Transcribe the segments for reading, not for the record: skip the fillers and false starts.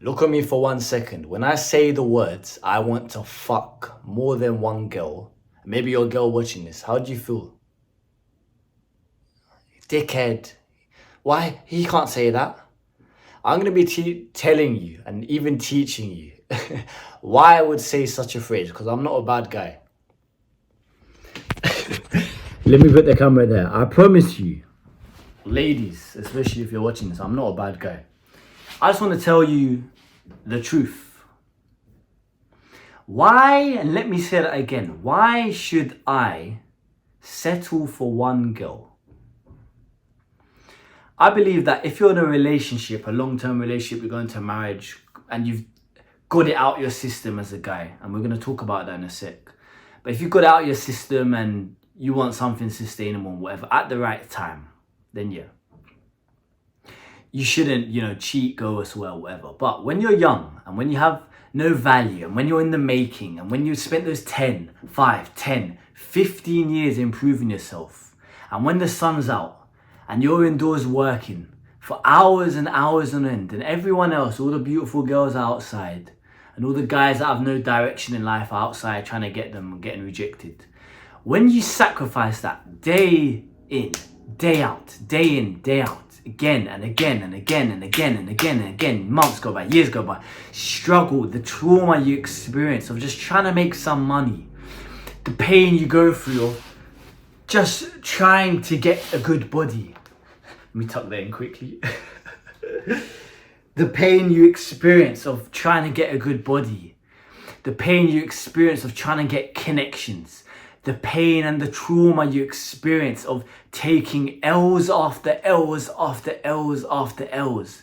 Look at me for 1 second. When I say the words, I want to fuck more than one girl, maybe you're a girl watching this, how do you feel? Dickhead. Why? He can't say that. I'm going to be telling you and even teaching you why I would say such a phrase, because I'm not a bad guy. Let me put the camera there. I promise you, ladies, especially if you're watching this, I'm not a bad guy. I just want to tell you the truth. Why, and let me say that again, why should I settle for one girl? I believe that if you're in a relationship, a long-term relationship, you're going to marriage, and you've got it out your system as a guy, and we're going to talk about that in a sec. But if you've got it out your system and you want something sustainable and whatever, at the right time, then yeah. You shouldn't, cheat, go as well, whatever. But when you're young and when you have no value and when you're in the making and when you've spent those 10, 5, 10, 15 years improving yourself, and when the sun's out and you're indoors working for hours and hours on end, and everyone else, all the beautiful girls are outside, and all the guys that have no direction in life are outside trying to get them and getting rejected. When you sacrifice that day in, day out, day in, day out, again and again and again and again and again and again, months go by, years go by, struggle, the trauma you experience of just trying to make some money, the pain you go through of just trying to get a good body. Let me tuck that in quickly. The pain you experience of trying to get a good body. The pain you experience of trying to get connections. The pain and the trauma you experience of taking L's after L's after L's after L's.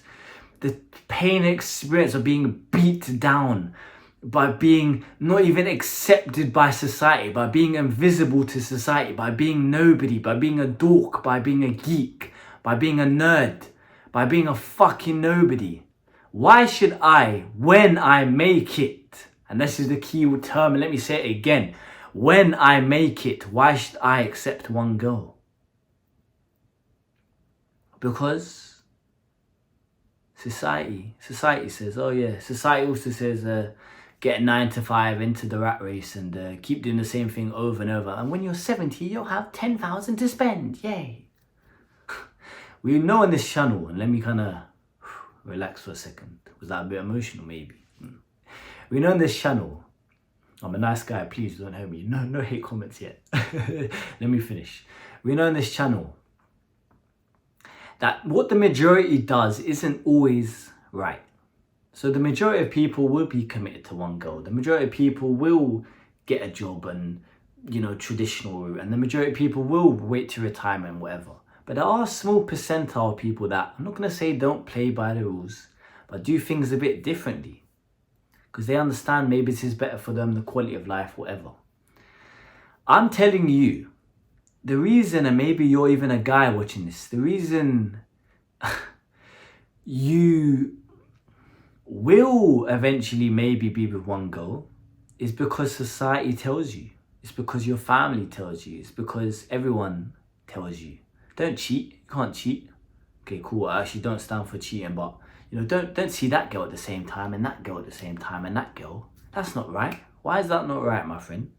The pain and experience of being beat down, by being not even accepted by society, by being invisible to society, by being nobody, by being a dork, by being a geek, by being a nerd, by being a fucking nobody. Why should I, when I make it, and this is the key term, and let me say it again, when I make it, why should I accept one girl? Because society says, oh yeah, society also says, get a 9 to 5 into the rat race and keep doing the same thing over and over. And when you're 70, you'll have 10,000 to spend. Yay. We know on this channel, and let me kind of relax for a second. Was that a bit emotional maybe? We know on this channel, I'm a nice guy, please don't hate me. No hate comments yet. Let me finish. We know on this channel that what the majority does isn't always right. So the majority of people will be committed to one girl. The majority of people will get a job and, traditional route. And the majority of people will wait to retirement and whatever. But there are a small percentile of people that, I'm not going to say don't play by the rules, but do things a bit differently. Because they understand maybe this is better for them, the quality of life, whatever. I'm telling you, the reason, and maybe you're even a guy watching this, the reason you will eventually maybe be with one girl is because society tells you. It's because your family tells you. It's because everyone tells you. Don't cheat. You can't cheat. Okay, cool. I actually don't stand for cheating, but don't see that girl at the same time and that girl at the same time and that girl. That's not right. Why is that not right, my friend?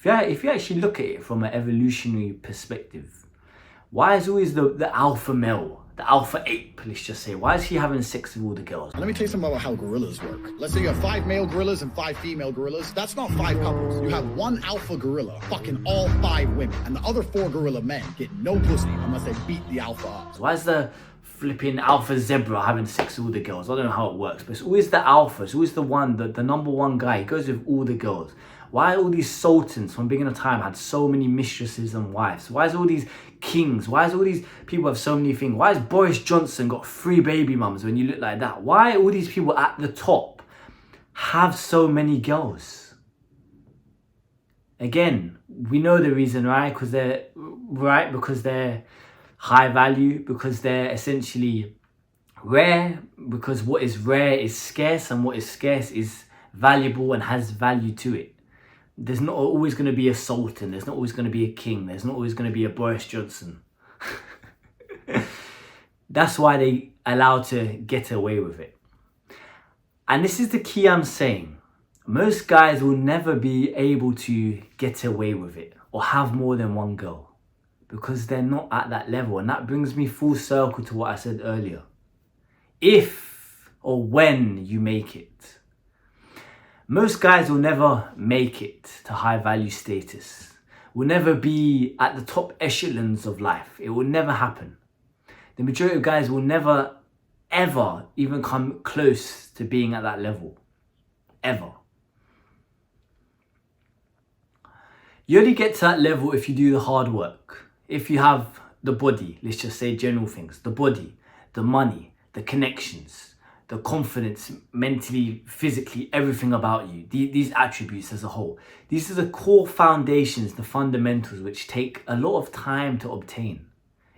If you actually look at it from an evolutionary perspective, why is always the alpha male, the alpha ape, let's just say, why is he having sex with all the girls? Let me tell you something about how gorillas work. Let's say you have 5 male gorillas and 5 female gorillas. That's not 5 couples. You have one alpha gorilla fucking all 5 women, and the other 4 gorilla men get no pussy unless they beat the alpha up. So why is the flipping alpha zebra having sex with all the girls? I don't know how it works, but it's always the alpha. It's always the one, the number one guy. He goes with all the girls. Why all these sultans from beginning of time had so many mistresses and wives? Why is all these kings? Why is all these people have so many things? Why has Boris Johnson got 3 baby mums when you look like that? Why all these people at the top have so many girls? Again, we know the reason, right? Because they're high value, because they're essentially rare, because what is rare is scarce and what is scarce is valuable and has value to it. There's not always going to be a sultan, there's not always going to be a king, there's not always going to be a Boris Johnson. That's why they allow to get away with it. And this is the key I'm saying. Most guys will never be able to get away with it or have more than one girl because they're not at that level. And that brings me full circle to what I said earlier. If or when you make it. Most guys will never make it to high value status. Will never be at the top echelons of life. It will never happen. The majority of guys will never, ever even come close to being at that level. Ever. You only get to that level if you do the hard work. If you have the body, let's just say general things. The body, the money, the connections, the confidence, mentally, physically, everything about you. These attributes as a whole. These are the core foundations, the fundamentals, which take a lot of time to obtain.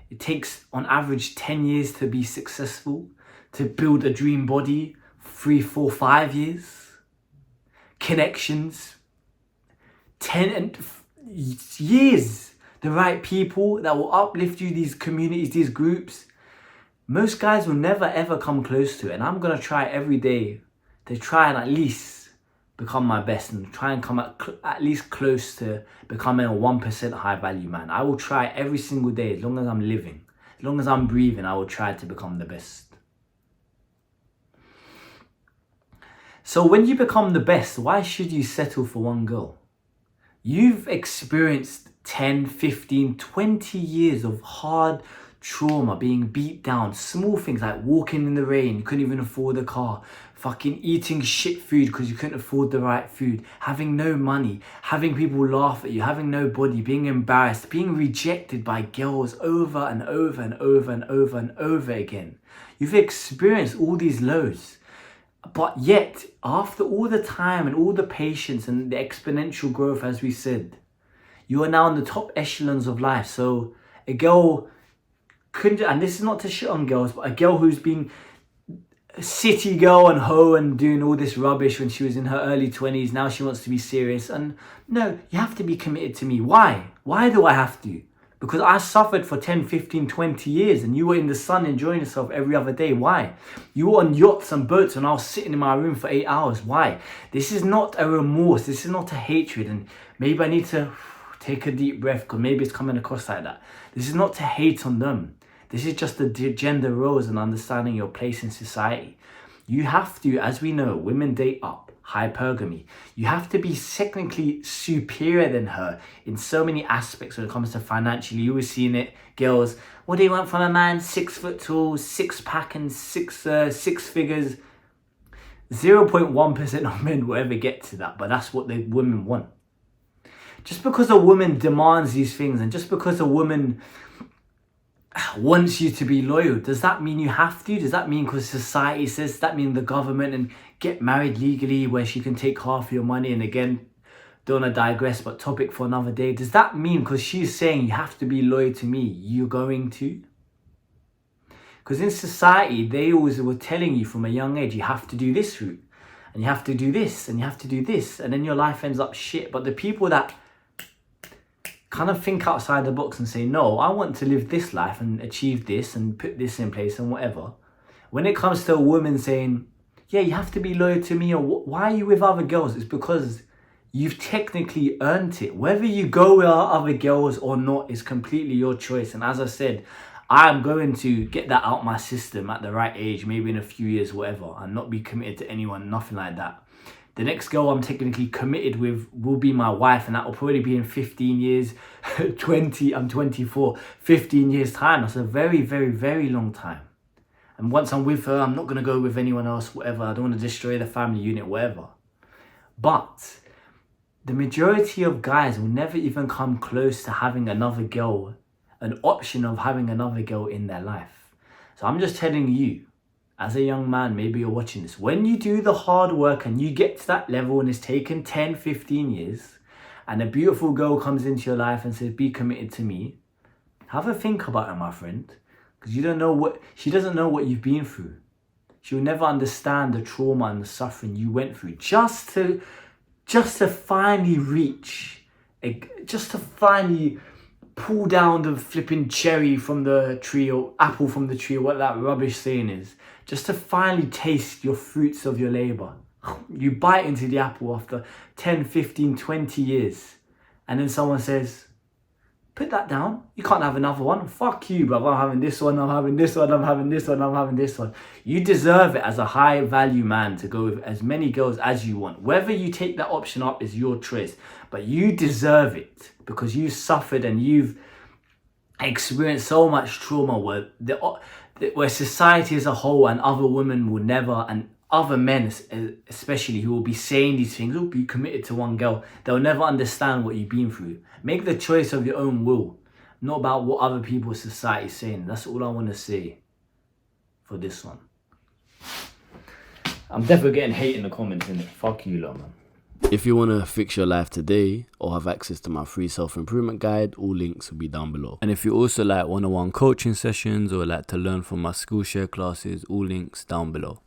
It takes on average 10 years to be successful, to build a dream body, 3, 4, 5 years. Connections, 10 years. The right people that will uplift you, these communities, these groups. Most guys will never ever come close to it. And I'm going to try every day to try and at least become my best and try and come at least close to becoming a 1% high value man. I will try every single day as long as I'm living. As long as I'm breathing, I will try to become the best. So when you become the best, why should you settle for one girl? You've experienced 10, 15, 20 years of hard trauma, being beat down, small things like walking in the rain, you couldn't even afford a car, fucking eating shit food because you couldn't afford the right food, having no money, having people laugh at you, having no body, being embarrassed, being rejected by girls over and over and over and over and over again. You've experienced all these lows. But yet, after all the time and all the patience and the exponential growth, as we said, you are now in the top echelons of life. So a girl couldn't, and this is not to shit on girls, but a girl who's been a city girl and hoe and doing all this rubbish when she was in her early 20s, now she wants to be serious. And no, you have to be committed to me. Why? Why do I have to? Because I suffered for 10, 15, 20 years and you were in the sun enjoying yourself every other day. Why? You were on yachts and boats and I was sitting in my room for 8 hours. Why? This is not a remorse. This is not a hatred. And maybe I need to take a deep breath because maybe it's coming across like that. This is not to hate on them. This is just the gender roles and understanding your place in society. You have to, as we know, women date up. Hypergamy. You have to be technically superior than her in so many aspects when it comes to financially. You were seeing it, girls. What do you want from a man? 6 foot tall, 6-pack, and six figures. 0.1% of men will ever get to that, but that's what the women want. Just because a woman demands these things, and just because a woman wants you to be loyal, does that mean you have to? Does that mean because society says? Does that mean the government and get married legally where she can take half your money? And again, don't want to digress, but topic for another day. Does that mean because she's saying you have to be loyal to me, you're going to? Because in society, they always were telling you from a young age, you have to do this route, and you have to do this, and you have to do this, and then your life ends up shit. But the people that kind of think outside the box and say, no, I want to live this life and achieve this and put this in place and whatever. When it comes to a woman saying, yeah, you have to be loyal to me, or why are you with other girls? It's because you've technically earned it. Whether you go with other girls or not is completely your choice. And as I said, I'm going to get that out my system at the right age, maybe in a few years, whatever, and not be committed to anyone, nothing like that. The next girl I'm technically committed with will be my wife, and that will probably be in 15 years, I'm 24, 15 years time. That's a very, very, very long time. And once I'm with her, I'm not going to go with anyone else, whatever. I don't want to destroy the family unit, whatever. But the majority of guys will never even come close to having another girl, an option of having another girl in their life. So I'm just telling you, as a young man, maybe you're watching this, when you do the hard work and you get to that level and it's taken 10, 15 years, and a beautiful girl comes into your life and says, be committed to me, have a think about it, my friend. Because she doesn't know what you've been through. She will never understand the trauma and the suffering you went through just to finally reach, just to finally pull down the flipping cherry from the tree or apple from the tree, or what that rubbish saying is, just to finally taste your fruits of your labor. You bite into the apple after 10, 15, 20 years, and then someone says, put that down, you can't have another one. Fuck you, bruv. I'm having this one, I'm having this one, I'm having this one, I'm having this one. You deserve it as a high value man to go with as many girls as you want. Whether you take that option up is your choice, but you deserve it because you suffered and you've experienced so much trauma where society as a whole and other women will never, and other men especially, who will be saying these things, will be committed to one girl, they'll never understand what you've been through. Make the choice of your own will, not about what other people's society is saying. That's all I want to say for this one. I'm definitely getting hate in the comments, innit? Fuck you lot, man. If you want to fix your life today or have access to my free self-improvement guide, all links will be down below. And if you also like one-on-one coaching sessions or like to learn from my Skool share classes, all links down below.